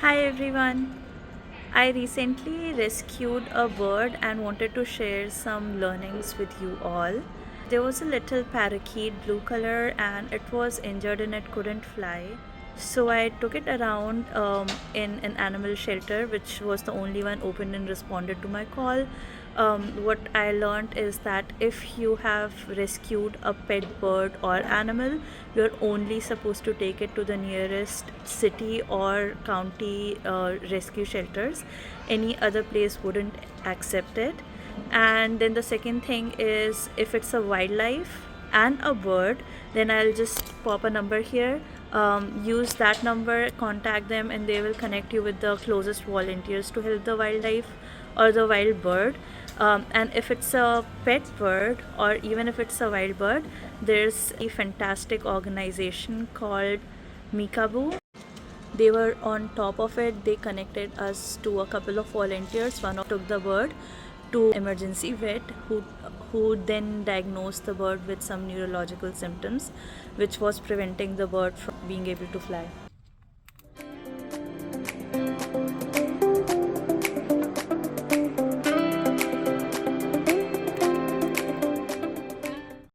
Hi everyone. I recently rescued a bird and wanted to share some learnings with you all. There was a little parakeet, blue color, and it was injured and it couldn't fly. So I took it around in an animal shelter, which was the only one open and responded to my call. What I learned is that if you have rescued a pet bird or animal, you're only supposed to take it to the nearest city or county rescue shelters. Any other place wouldn't accept it. And then the second thing is, if it's a wildlife and a bird, then I'll just pop a number here. Use that number, contact them, and they will connect you with the closest volunteers to help the wildlife or the wild bird. And if it's a pet bird or even if it's a wild bird, there's a fantastic organization called Mikaboo. They were on top of it. They connected us to a couple of volunteers. One of took the bird to emergency vet who then diagnosed the bird with some neurological symptoms which was preventing the bird from being able to fly.